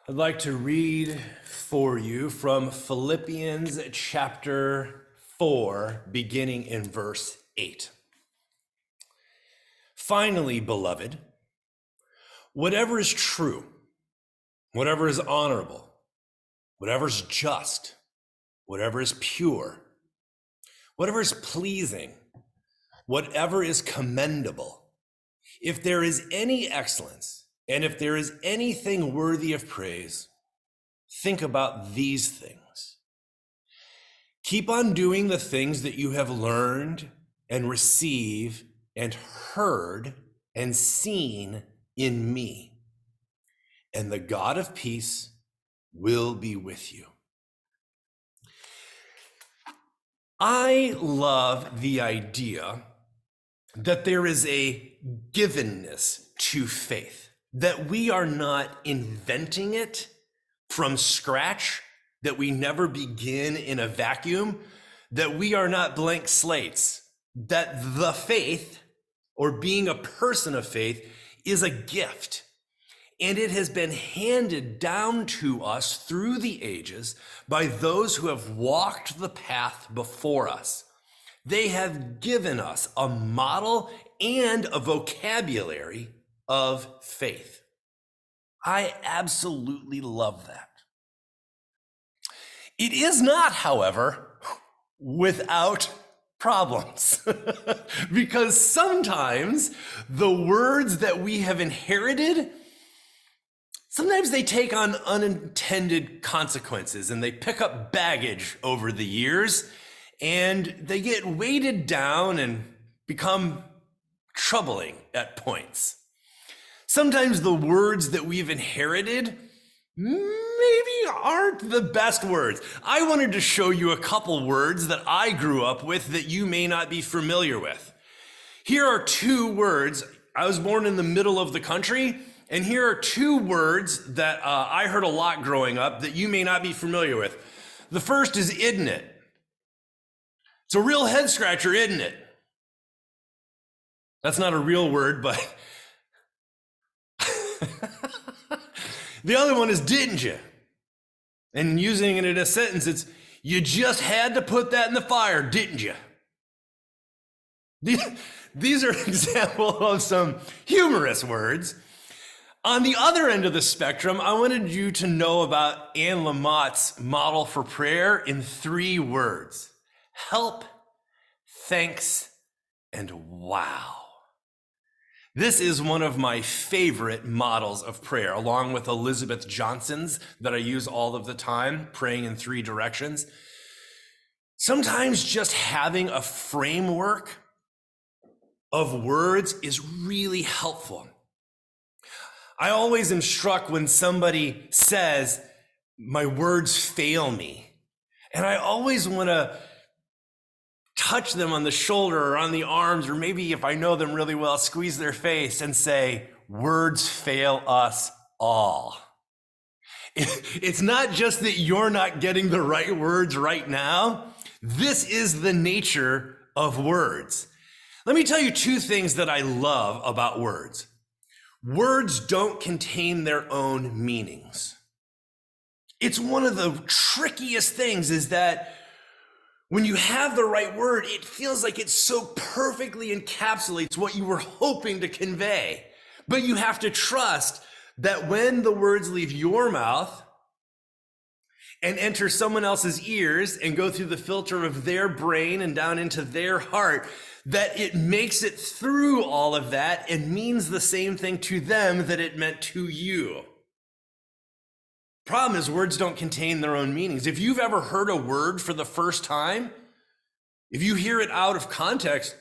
I'd like to read for you from Philippians chapter 4, beginning in verse 8. Finally, beloved, whatever is true, whatever is honorable, whatever is just, whatever is pure, whatever is pleasing, whatever is commendable, if there is any excellence, and if there is anything worthy of praise, think about these things. Keep on doing the things that you have learned and received and heard and seen in me, and the God of peace will be with you. I love the idea that there is a givenness to faith, that we are not inventing it from scratch, that we never begin in a vacuum, that we are not blank slates, that the faith, or being a person of faith, is a gift. And it has been handed down to us through the ages by those who have walked the path before us. They have given us a model and a vocabulary of faith. I absolutely love that. It is not, however, without problems, because sometimes the words that we have inherited, sometimes they take on unintended consequences and they pick up baggage over the years and they get weighted down and become troubling at points. Sometimes the words that we've inherited maybe aren't the best words. I wanted to show you a couple words that I grew up with that you may not be familiar with. Here are two words. I was born in the middle of the country, and here are two words that I heard a lot growing up that you may not be familiar with. The first is "isn't it?" It's a real head scratcher, isn't it? That's not a real word, but the other one is "didn't you?" And using it in a sentence, it's "you just had to put that in the fire, didn't you?" These are examples of some humorous words. On the other end of the spectrum, I wanted you to know about Anne Lamott's model for prayer in 3 words: help, thanks, and wow. This is one of my favorite models of prayer, along with Elizabeth Johnson's that I use all of the time, praying in 3 directions. Sometimes just having a framework of words is really helpful. I always am struck when somebody says, "my words fail me." And I always want to touch them on the shoulder or on the arms, or maybe if I know them really well, squeeze their face and say, "words fail us all." It's not just that you're not getting the right words right now. This is the nature of words. Let me tell you 2 things that I love about words. Words don't contain their own meanings. It's one of the trickiest things, is that when you have the right word, it feels like it so perfectly encapsulates what you were hoping to convey. But you have to trust that when the words leave your mouth and enter someone else's ears and go through the filter of their brain and down into their heart, that it makes it through all of that and means the same thing to them that it meant to you. Problem is, words don't contain their own meanings. If you've ever heard a word for the first time, if you hear it out of context,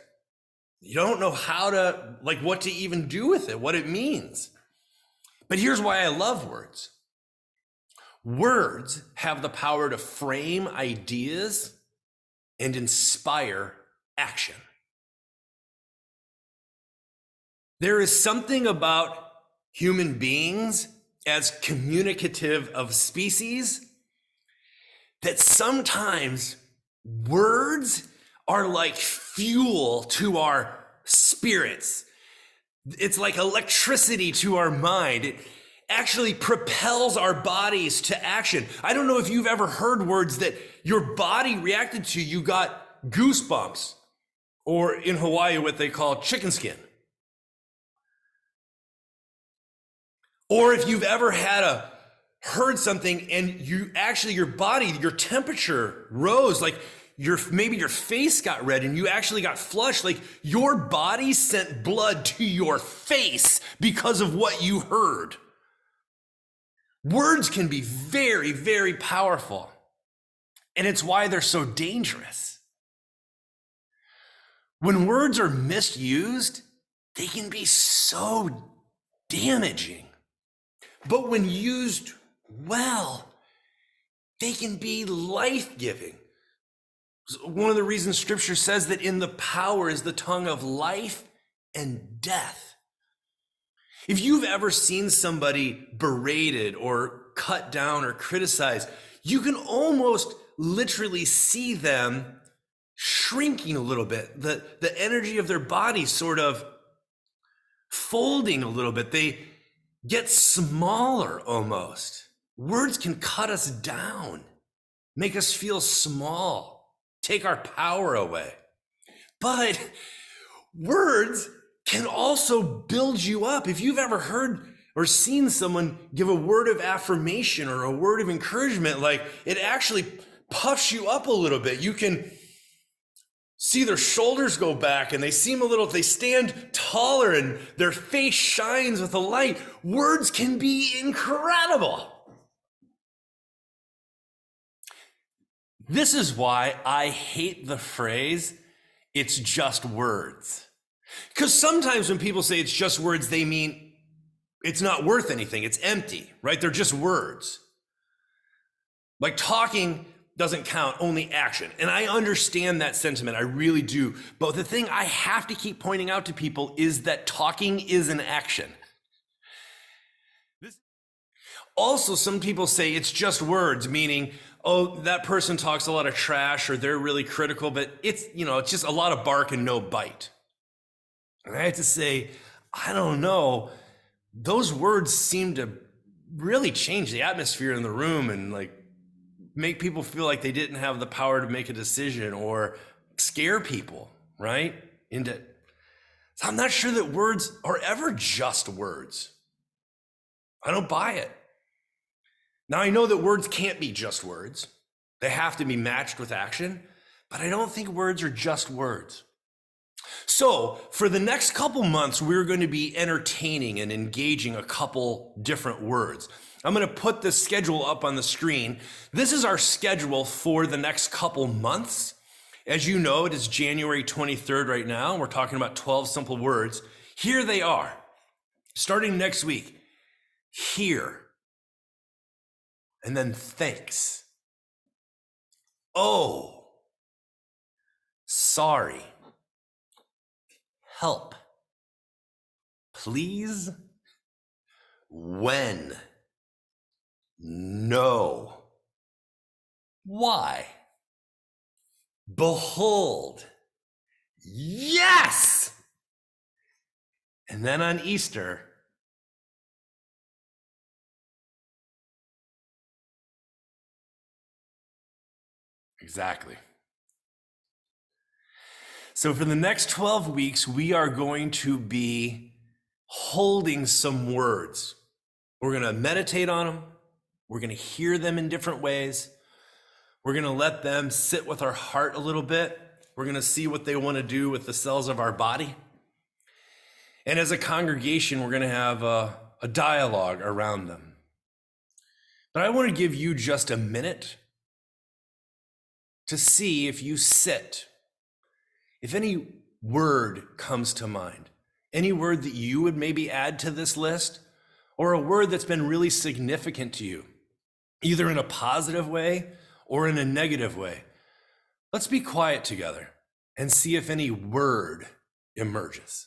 you don't know what to even do with it, what it means. But here's why I love words. Words have the power to frame ideas and inspire action. There is something about human beings as communicative of species that sometimes words are like fuel to our spirits. It's like electricity to our mind. actually propels our bodies to action. I don't know if you've ever heard words that your body reacted to. You got goosebumps, or in Hawaii, what they call chicken skin. Or if you've ever heard something and your body, your temperature rose, like maybe your face got red and you actually got flushed, like your body sent blood to your face because of what you heard. Words can be very, very powerful, and it's why they're so dangerous. When words are misused, they can be so damaging. But when used well, they can be life-giving. One of the reasons Scripture says that in the power is the tongue of life and death. If you've ever seen somebody berated or cut down or criticized, you can almost literally see them shrinking a little bit, the energy of their body sort of folding a little bit. They get smaller almost. Words can cut us down, make us feel small, take our power away. But words can also build you up. If you've ever heard or seen someone give a word of affirmation or a word of encouragement, like it actually puffs you up a little bit. You can see their shoulders go back and they stand taller and their face shines with a light. Words can be incredible. This is why I hate the phrase, "it's just words." Because sometimes when people say it's just words, they mean it's not worth anything. It's empty, right? They're just words. Like talking doesn't count, only action. And I understand that sentiment, I really do. But the thing I have to keep pointing out to people is that talking is an action. Also, some people say it's just words, meaning, oh, that person talks a lot of trash or they're really critical, but it's just a lot of bark and no bite. And I have to say, I don't know, those words seem to really change the atmosphere in the room and like make people feel like they didn't have the power to make a decision or scare people, right? So I'm not sure that words are ever just words. I don't buy it. Now, I know that words can't be just words. They have to be matched with action, but I don't think words are just words. So for the next couple months, we're going to be entertaining and engaging a couple different words. I'm going to put the schedule up on the screen. This is our schedule for the next couple months. As you know, it is January 23rd right now. We're talking about 12 simple words. Here they are. Starting next week, here, and then thanks. Oh, sorry. Help. Please. When. No. Why. Behold. Yes. And then on Easter, exactly. So for the next 12 weeks, we are going to be holding some words. We're going to meditate on them. We're going to hear them in different ways. We're going to let them sit with our heart a little bit. We're going to see what they want to do with the cells of our body. And as a congregation, we're going to have a dialogue around them. But I want to give you just a minute to see if you sit. If any word comes to mind, any word that you would maybe add to this list, or a word that's been really significant to you, either in a positive way or in a negative way, let's be quiet together and see if any word emerges.